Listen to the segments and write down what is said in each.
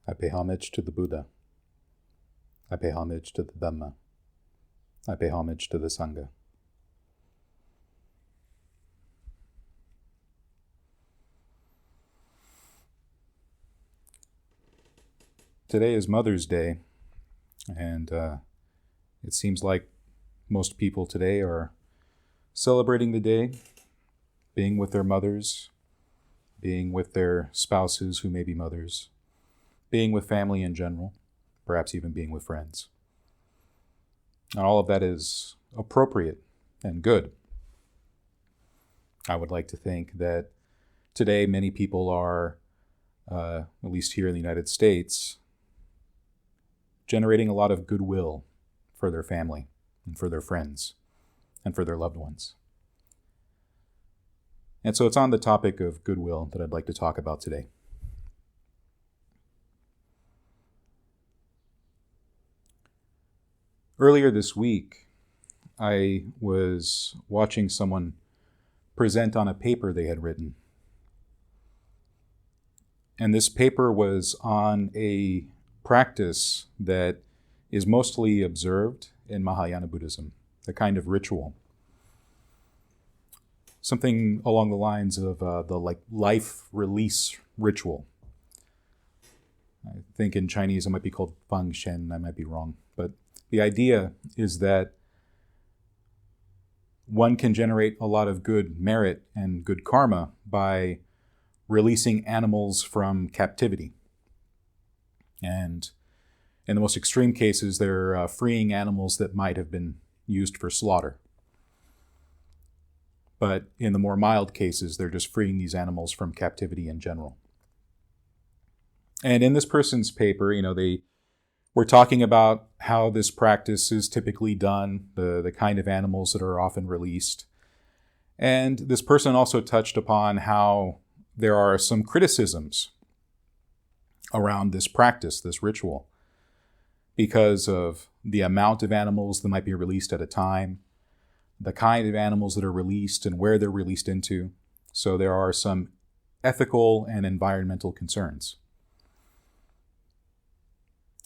I pay homage to the Buddha. I pay homage to the Dhamma. I pay homage to the Sangha. Today is Mother's Day, and it seems like most people today are celebrating the day, being with their mothers, being with their spouses who may be mothers, being with family in general, perhaps even being with friends. And all of that is appropriate and good. I would like to think that today many people are, at least here in the United States, generating a lot of goodwill for their family and for their friends and for their loved ones. And so it's on the topic of goodwill that I'd like to talk about today. Earlier this week, I was watching someone present on a paper they had written. And this paper was on a practice that is mostly observed in Mahayana Buddhism, the kind of ritual. Something along the lines of the life release ritual. I think in Chinese it might be called Fang Shen, I might be wrong. But the idea is that one can generate a lot of good merit and good karma by releasing animals from captivity. And in the most extreme cases, they're freeing animals that might have been used for slaughter. But in the more mild cases, they're just freeing these animals from captivity in general. And in this person's paper, they were talking about how this practice is typically done, the kind of animals that are often released. And this person also touched upon how there are some criticisms around this practice, this ritual, because of the amount of animals that might be released at a time, the kind of animals that are released and where they're released into. So there are some ethical and environmental concerns.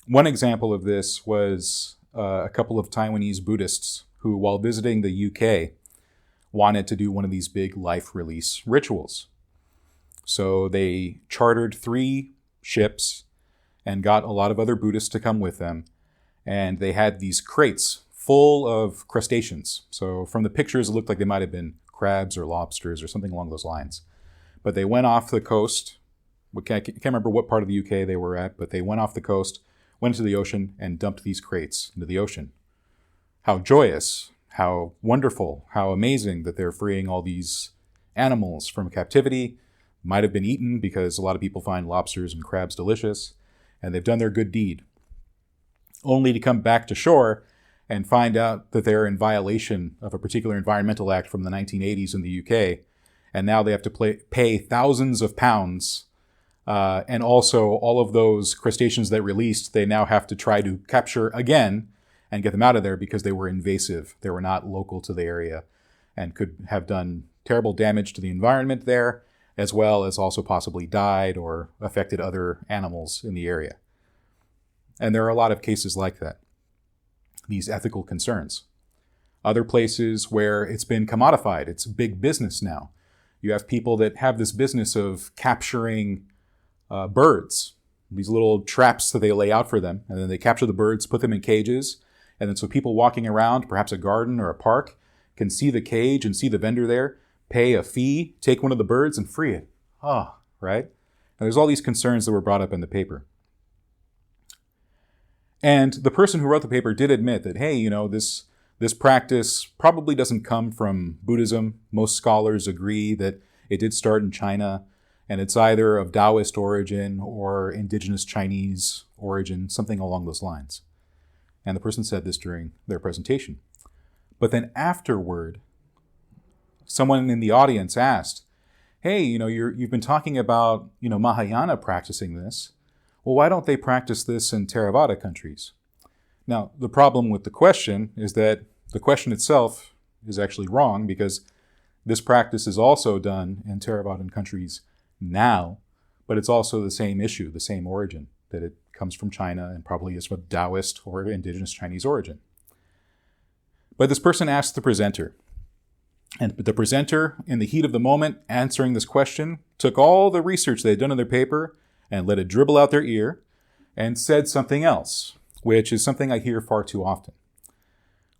One example of this was a couple of Taiwanese Buddhists who, while visiting the UK, wanted to do one of these big life release rituals. So they chartered 3 ships and got a lot of other Buddhists to come with them. And they had these crates full of crustaceans. So from the pictures, it looked like they might have been crabs or lobsters or something along those lines. But they went off the coast. I can't remember what part of the UK they were at, but they went off the coast, went into the ocean, and dumped these crates into the ocean. How joyous, how wonderful, how amazing that they're freeing all these animals from captivity. Might have been eaten because a lot of people find lobsters and crabs delicious, and they've done their good deed. Only to come back to shore and find out that they're in violation of a particular environmental act from the 1980s in the UK, and now they have to pay thousands of pounds, and also all of those crustaceans they released, they now have to try to capture again and get them out of there because they were invasive. They were not local to the area and could have done terrible damage to the environment there, as well as also possibly died or affected other animals in the area. And there are a lot of cases like that, these ethical concerns. Other places where it's been commodified, it's big business now. You have people that have this business of capturing birds, these little traps that they lay out for them, and then they capture the birds, put them in cages, and then so people walking around, perhaps a garden or a park, can see the cage and see the vendor there, pay a fee, take one of the birds and free it. Right? And there's all these concerns that were brought up in the paper. And the person who wrote the paper did admit that, hey, this practice probably doesn't come from Buddhism. Most scholars agree that it did start in China, and it's either of Taoist origin or indigenous Chinese origin, something along those lines. And the person said this during their presentation. But then afterward, someone in the audience asked, hey, you've been talking about, Mahayana practicing this. Well, why don't they practice this in Theravada countries? Now, the problem with the question is that the question itself is actually wrong because this practice is also done in Theravadan countries now, but it's also the same issue, the same origin. that it comes from China and probably is of Taoist or indigenous Chinese origin. But this person asked the presenter, and the presenter, in the heat of the moment, answering this question, took all the research they had done in their paper and let it dribble out their ear and said something else, which is something I hear far too often.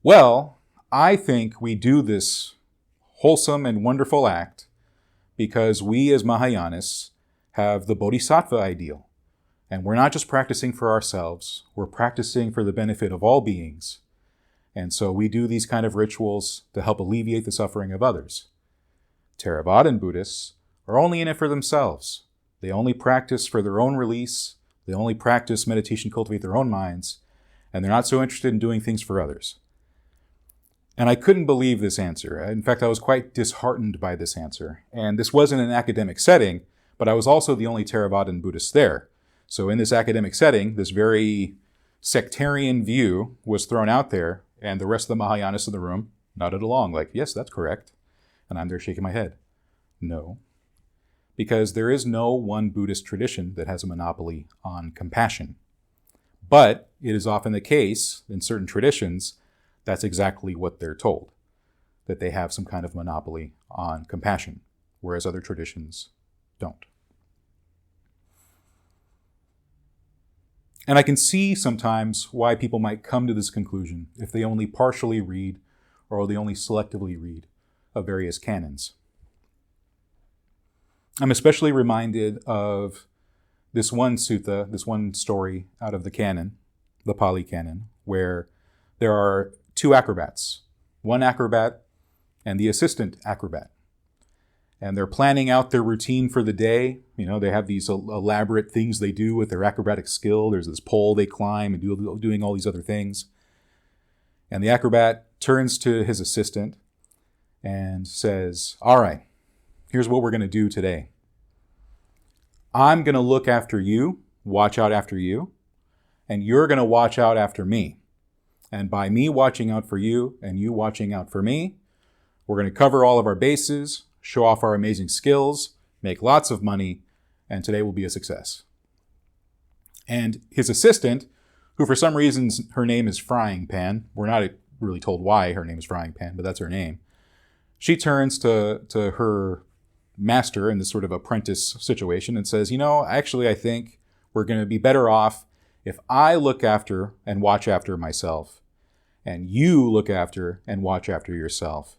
Well, I think we do this wholesome and wonderful act because we as Mahayanists have the Bodhisattva ideal. And we're not just practicing for ourselves, we're practicing for the benefit of all beings. And so we do these kind of rituals to help alleviate the suffering of others. Theravadan Buddhists are only in it for themselves. They only practice for their own release. They only practice meditation, cultivate their own minds. And they're not so interested in doing things for others. And I couldn't believe this answer. In fact, I was quite disheartened by this answer. And this wasn't an academic setting, but I was also the only Theravadan Buddhist there. So in this academic setting, this very sectarian view was thrown out there, and the rest of the Mahayanists in the room nodded along like, yes, that's correct. And I'm there shaking my head. No. Because there is no one Buddhist tradition that has a monopoly on compassion. But it is often the case in certain traditions that's exactly what they're told, that they have some kind of monopoly on compassion, whereas other traditions don't. And I can see sometimes why people might come to this conclusion if they only partially read or they only selectively read of various canons. I'm especially reminded of this one sutta, this one story out of the canon, the Pali canon, where there are two acrobats, one acrobat and the assistant acrobat. And they're planning out their routine for the day. You know, they have these elaborate things they do with their acrobatic skill. There's this pole they climb and doing all these other things. And the acrobat turns to his assistant and says, all right, here's what we're going to do today. I'm going to look after you, watch out after you, and you're going to watch out after me. And by me watching out for you and you watching out for me, we're going to cover all of our bases, show off our amazing skills, make lots of money, and today will be a success. And his assistant, who for some reasons her name is Frying Pan, we're not really told why her name is Frying Pan, but that's her name, she turns to her master in this sort of apprentice situation and says, actually I think we're going to be better off if I look after and watch after myself, and you look after and watch after yourself.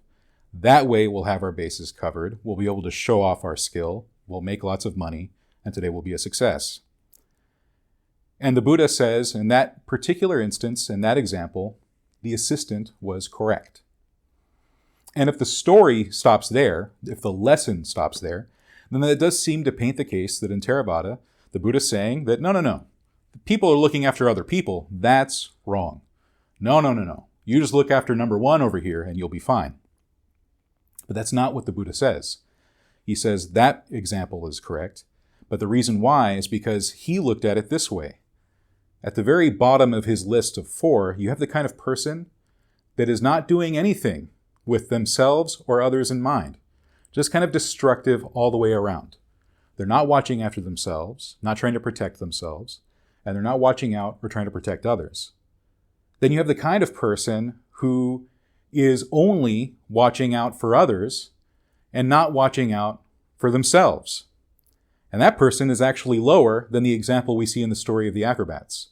That way we'll have our bases covered, we'll be able to show off our skill, we'll make lots of money, and today will be a success. And the Buddha says, in that particular instance, in that example, the assistant was correct. And if the story stops there, if the lesson stops there, then that does seem to paint the case that in Theravada, the Buddha's saying that no. People are looking after other people. That's wrong. No. You just look after number one over here and you'll be fine. But that's not what the Buddha says. He says that example is correct, but the reason why is because he looked at it this way. At the very bottom of his list of 4, you have the kind of person that is not doing anything with themselves or others in mind, just kind of destructive all the way around. They're not watching after themselves, not trying to protect themselves, and they're not watching out or trying to protect others. Then you have the kind of person who is only watching out for others and not watching out for themselves. And that person is actually lower than the example we see in the story of the acrobats,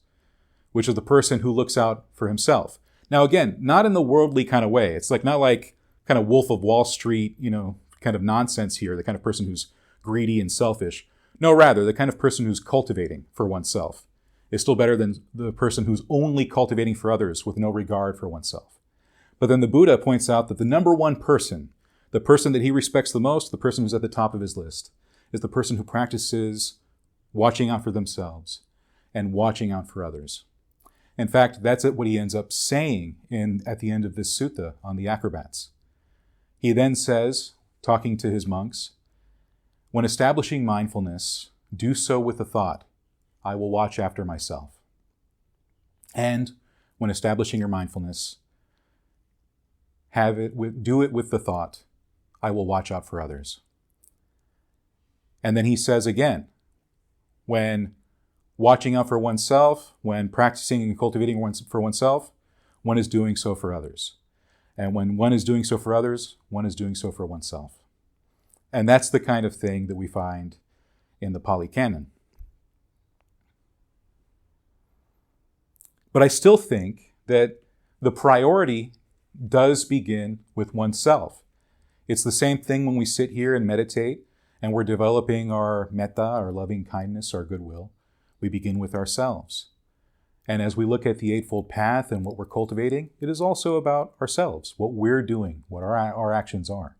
which is the person who looks out for himself. Now again, not in the worldly kind of way. It's not like kind of Wolf of Wall Street, kind of nonsense here, the kind of person who's greedy and selfish. No, rather, the kind of person who's cultivating for oneself is still better than the person who's only cultivating for others with no regard for oneself. But then the Buddha points out that the number one person, the person that he respects the most, the person who's at the top of his list, is the person who practices watching out for themselves and watching out for others. In fact, that's what he ends up saying at the end of this sutta on the acrobats. He then says, talking to his monks, when establishing mindfulness, do so with the thought, I will watch after myself. And when establishing your mindfulness, do it with the thought, I will watch out for others. And then he says again, when watching out for oneself, when practicing and cultivating for oneself, one is doing so for others. And when one is doing so for others, one is doing so for oneself. And that's the kind of thing that we find in the Pali Canon. But I still think that the priority does begin with oneself. It's the same thing when we sit here and meditate and we're developing our metta, our loving kindness, our goodwill. We begin with ourselves. And as we look at the Eightfold Path and what we're cultivating, it is also about ourselves, what we're doing, what our actions are.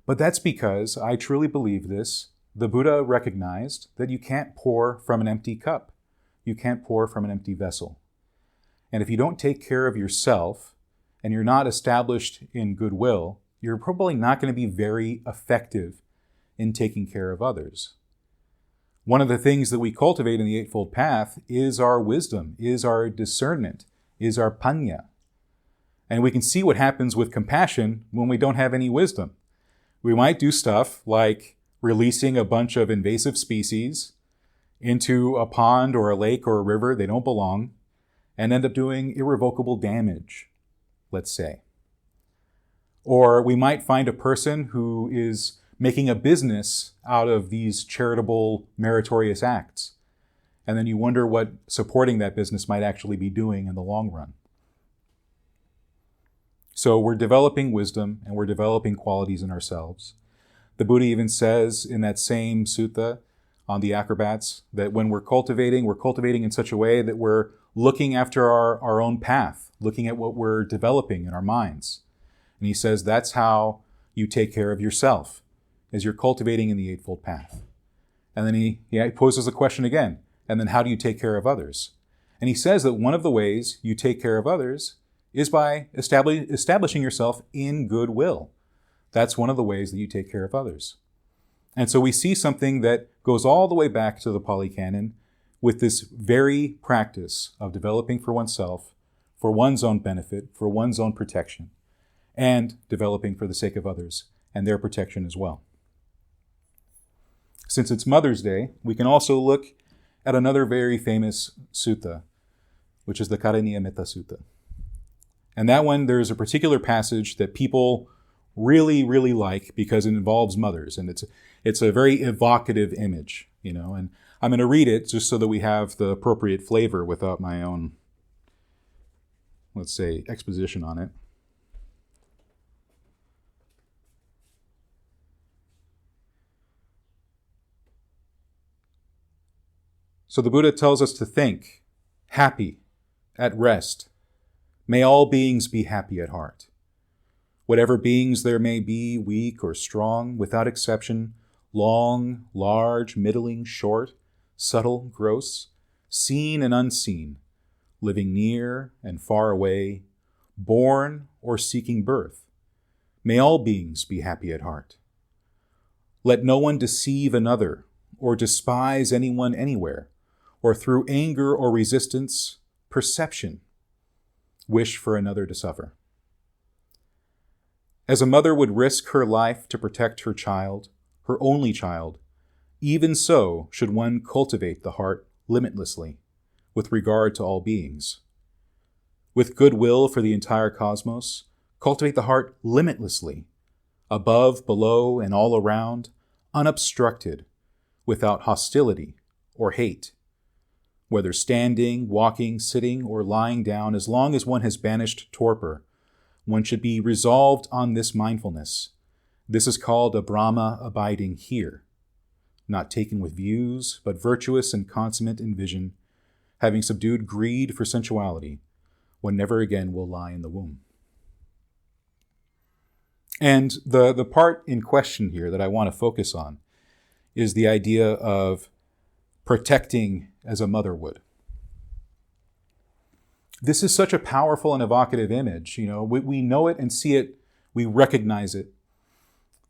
But that's because, I truly believe this, the Buddha recognized that you can't pour from an empty cup. You can't pour from an empty vessel. And if you don't take care of yourself and you're not established in goodwill, you're probably not going to be very effective in taking care of others. One of the things that we cultivate in the Eightfold Path is our wisdom, is our discernment, is our panya. And we can see what happens with compassion when we don't have any wisdom. We might do stuff like releasing a bunch of invasive species into a pond or a lake or a river they don't belong, and end up doing irrevocable damage, let's say. Or we might find a person who is making a business out of these charitable, meritorious acts. And then you wonder what supporting that business might actually be doing in the long run. So we're developing wisdom and we're developing qualities in ourselves. The Buddha even says in that same sutta on the acrobats that when we're cultivating in such a way that we're looking after our own path, looking at what we're developing in our minds. And he says that's how you take care of yourself, as you're cultivating in the Eightfold Path. And then he poses the question again, and then how do you take care of others? And he says that one of the ways you take care of others is by establishing yourself in goodwill. That's one of the ways that you take care of others. And so we see something that goes all the way back to the Pali Canon with this very practice of developing for oneself, for one's own benefit, for one's own protection, and developing for the sake of others and their protection as well. Since it's Mother's Day, we can also look at another very famous sutta, which is the Karaniya Metta Sutta. And that one, there's a particular passage that people really, really like because it involves mothers, and it's a very evocative image, and I'm going to read it just so that we have the appropriate flavor without my own, let's say, exposition on it. So the Buddha tells us to think, happy, at rest. May all beings be happy at heart. Whatever beings there may be, weak or strong, without exception, long, large, middling, short, subtle, gross, seen and unseen, living near and far away, born or seeking birth. May all beings be happy at heart. Let no one deceive another or despise anyone anywhere, or through anger or resistance, perception, wish for another to suffer. As a mother would risk her life to protect her child, her only child, even so should one cultivate the heart limitlessly with regard to all beings. With goodwill for the entire cosmos, cultivate the heart limitlessly, above, below, and all around, unobstructed, without hostility or hate. Whether standing, walking, sitting, or lying down, as long as one has banished torpor, one should be resolved on this mindfulness. This is called a Brahma abiding here, not taken with views, but virtuous and consummate in vision, having subdued greed for sensuality, one never again will lie in the womb. And the part in question here that I want to focus on is the idea of protecting as a mother would. This is such a powerful and evocative image. We know it and see it. We recognize it.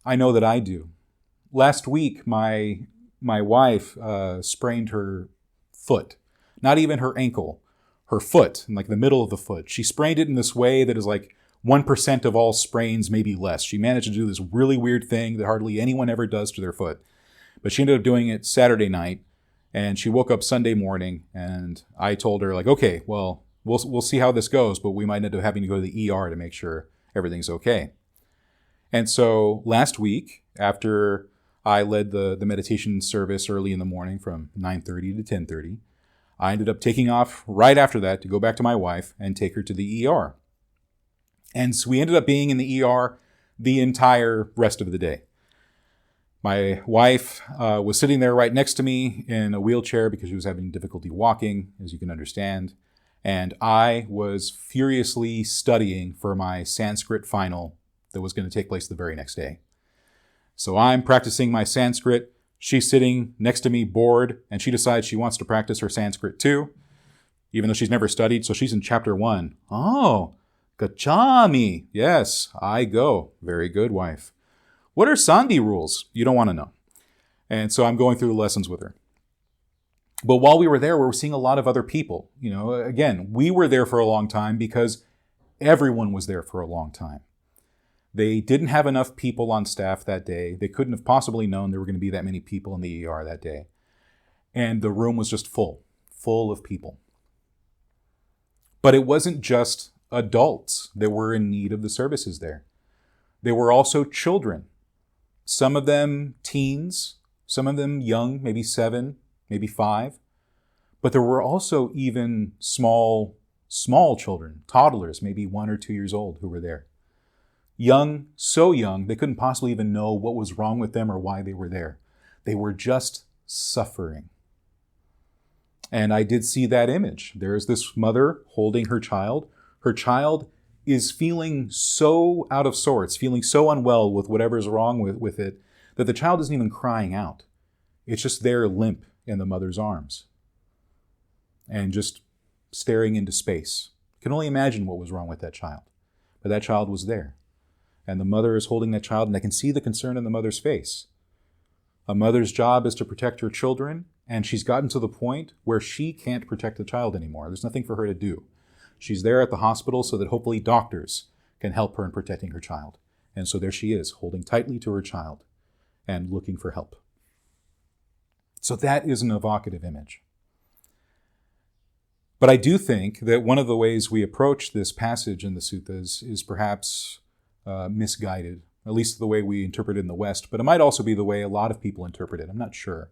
I know that I do. Last week, my wife sprained her foot. Not even her ankle. Her foot, in like the middle of the foot. She sprained it in this way that is like 1% of all sprains, maybe less. She managed to do this really weird thing that hardly anyone ever does to their foot. But she ended up doing it Saturday night. And she woke up Sunday morning, and I told her, like, okay, well, we'll see how this goes, but we might end up having to go to the ER to make sure everything's okay. And so last week, after I led the meditation service early in the morning from 9:30 to 10:30, I ended up taking off right after that to go back to my wife and take her to the ER. And so we ended up being in the ER the entire rest of the day. My wife was sitting there right next to me in a wheelchair because she was having difficulty walking, as you can understand. And I was furiously studying for my Sanskrit final that was going to take place the very next day. So I'm practicing my Sanskrit. She's sitting next to me, bored, and she decides she wants to practice her Sanskrit too, even though she's never studied. So she's in chapter 1. Oh, gachami. Yes, I go. Very good, wife. What are Sandhi rules? You don't want to know. And so I'm going through the lessons with her. But while we were there, we were seeing a lot of other people. Again, we were there for a long time because everyone was there for a long time. They didn't have enough people on staff that day. They couldn't have possibly known there were going to be that many people in the ER that day. And the room was just full of people. But it wasn't just adults that were in need of the services there. There were also children. Some of them teens, some of them young, maybe 7, maybe 5. But there were also even small children, toddlers, maybe 1 or 2 years old, who were there. Young, so young, they couldn't possibly even know what was wrong with them or why they were there. They were just suffering. And I did see that image. There's this mother holding her child. Her child is feeling so out of sorts, feeling so unwell with whatever's wrong with it, that the child isn't even crying out. It's just there limp in the mother's arms and just staring into space. You can only imagine what was wrong with that child. But that child was there. And the mother is holding that child, and I can see the concern in the mother's face. A mother's job is to protect her children, and she's gotten to the point where she can't protect the child anymore. There's nothing for her to do. She's there at the hospital so that hopefully doctors can help her in protecting her child. And so there she is, holding tightly to her child and looking for help. So that is an evocative image. But I do think that one of the ways we approach this passage in the suttas is perhaps misguided, at least the way we interpret it in the West, but it might also be the way a lot of people interpret it. I'm not sure.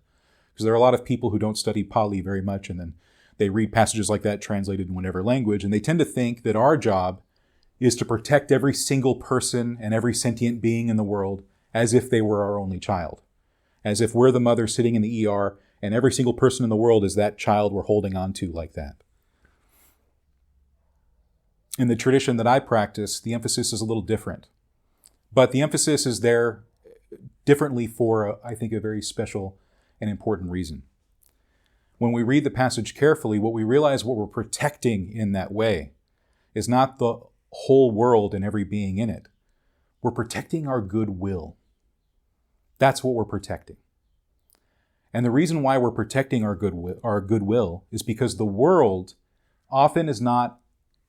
Because there are a lot of people who don't study Pali very much, and then they read passages like that translated in whatever language, and they tend to think that our job is to protect every single person and every sentient being in the world as if they were our only child. As if we're the mother sitting in the ER, and every single person in the world is that child we're holding on to like that. In the tradition that I practice, the emphasis is a little different. But the emphasis is there differently for, I think, a very special and important reason. When we read the passage carefully, what we realize what we're protecting in that way is not the whole world and every being in it. We're protecting our goodwill. That's what we're protecting. And the reason why we're protecting our goodwill is because the world often is not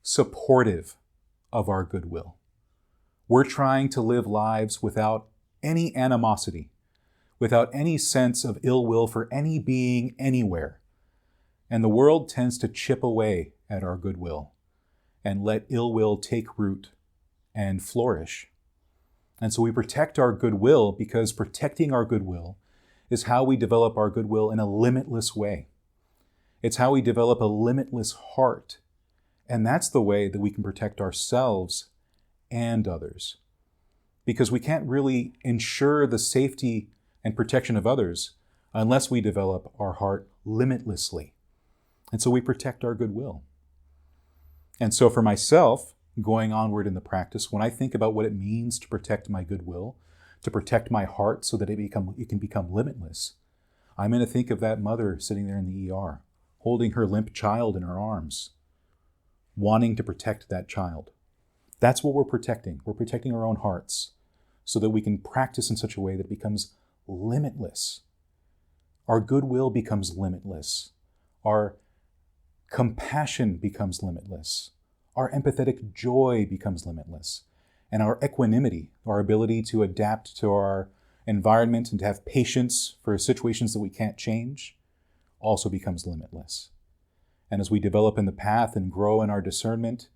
supportive of our goodwill. We're trying to live lives without any animosity, without any sense of ill will for any being anywhere. And the world tends to chip away at our goodwill and let ill will take root and flourish. And so we protect our goodwill because protecting our goodwill is how we develop our goodwill in a limitless way. It's how we develop a limitless heart. And that's the way that we can protect ourselves and others. Because we can't really ensure the safety and protection of others unless we develop our heart limitlessly. And so we protect our goodwill. And so for myself, going onward in the practice, when I think about what it means to protect my goodwill, to protect my heart so that it can become limitless, I'm going to think of that mother sitting there in the ER, holding her limp child in her arms, wanting to protect that child. That's what we're protecting. We're protecting our own hearts so that we can practice in such a way that it becomes limitless. Our goodwill becomes limitless. Our compassion becomes limitless. Our empathetic joy becomes limitless. And our equanimity, our ability to adapt to our environment and to have patience for situations that we can't change, also becomes limitless. And as we develop in the path and grow in our discernment,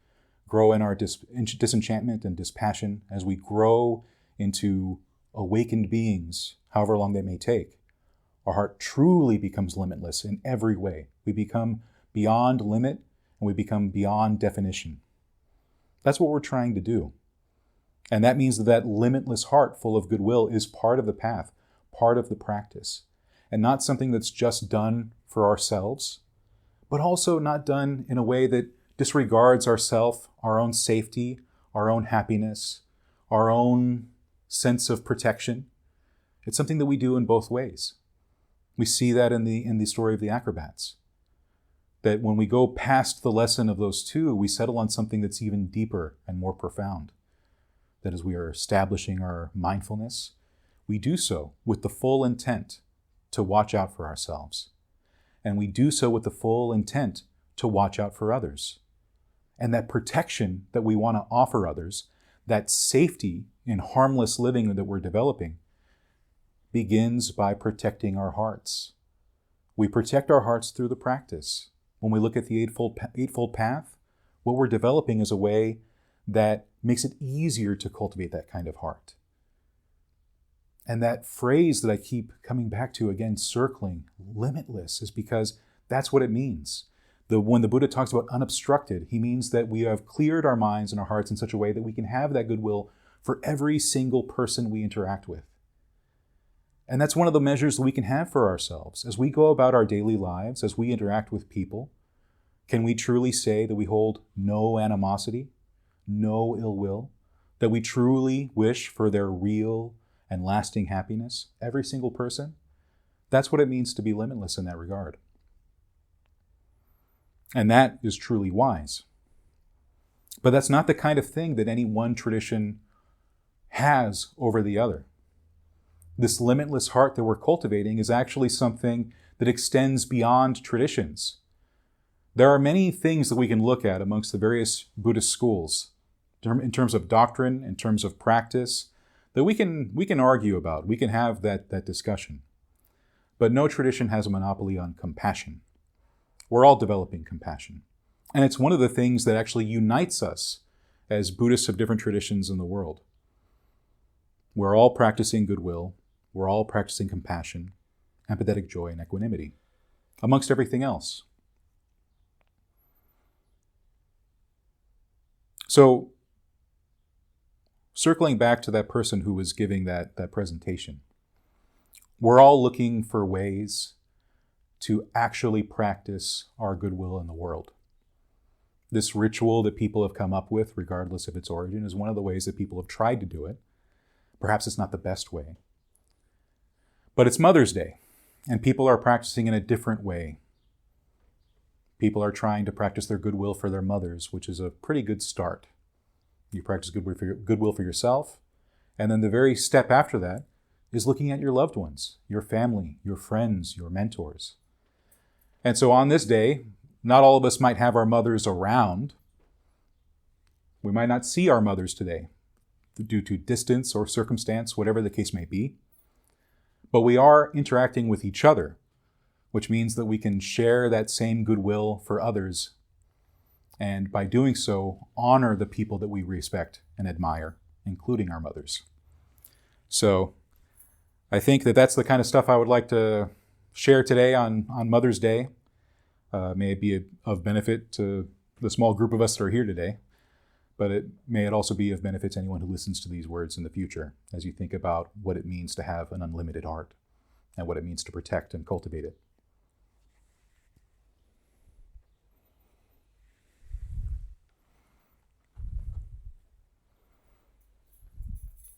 grow in our disenchantment and dispassion, as we grow into awakened beings, however long that may take, our heart truly becomes limitless in every way. We become beyond limit and we become beyond definition. That's what we're trying to do. And that means that limitless heart full of goodwill is part of the path, part of the practice, and not something that's just done for ourselves, but also not done in a way that disregards ourself, our own safety, our own happiness, our own sense of protection. It's something that we do in both ways. We see that in the story of the acrobats. That when we go past the lesson of those two, we settle on something that's even deeper and more profound. That as we are establishing our mindfulness, we do so with the full intent to watch out for ourselves. And we do so with the full intent to watch out for others. And that protection that we want to offer others, that safety in harmless living that we're developing, begins by protecting our hearts. We protect our hearts through the practice. When we look at the Eightfold Path, what we're developing is a way that makes it easier to cultivate that kind of heart. And that phrase that I keep coming back to again, circling, limitless, is because that's what it means. When the Buddha talks about unobstructed, he means that we have cleared our minds and our hearts in such a way that we can have that goodwill for every single person we interact with. And that's one of the measures that we can have for ourselves. As we go about our daily lives, as we interact with people, can we truly say that we hold no animosity, no ill will, that we truly wish for their real and lasting happiness, every single person? That's what it means to be limitless in that regard. And that is truly wise. But that's not the kind of thing that any one tradition has over the other. This limitless heart that we're cultivating is actually something that extends beyond traditions. There are many things that we can look at amongst the various Buddhist schools in terms of doctrine, in terms of practice, that we can argue about. We can have that discussion. But no tradition has a monopoly on compassion. We're all developing compassion. And it's one of the things that actually unites us as Buddhists of different traditions in the world. We're all practicing goodwill. We're all practicing compassion, empathetic joy, and equanimity, amongst everything else. So, circling back to that person who was giving that presentation, we're all looking for ways to actually practice our goodwill in the world. This ritual that people have come up with, regardless of its origin, is one of the ways that people have tried to do it. Perhaps it's not the best way. But it's Mother's Day, and people are practicing in a different way. People are trying to practice their goodwill for their mothers, which is a pretty good start. You practice goodwill for yourself, and then the very step after that is looking at your loved ones, your family, your friends, your mentors. And so on this day, not all of us might have our mothers around. We might not see our mothers today due to distance or circumstance, whatever the case may be. But we are interacting with each other, which means that we can share that same goodwill for others. And by doing so, honor the people that we respect and admire, including our mothers. So I think that that's the kind of stuff I would like to share today on Mother's Day. May it be of benefit to the small group of us that are here today, but may it also be of benefit to anyone who listens to these words in the future as you think about what it means to have an unlimited heart and what it means to protect and cultivate it.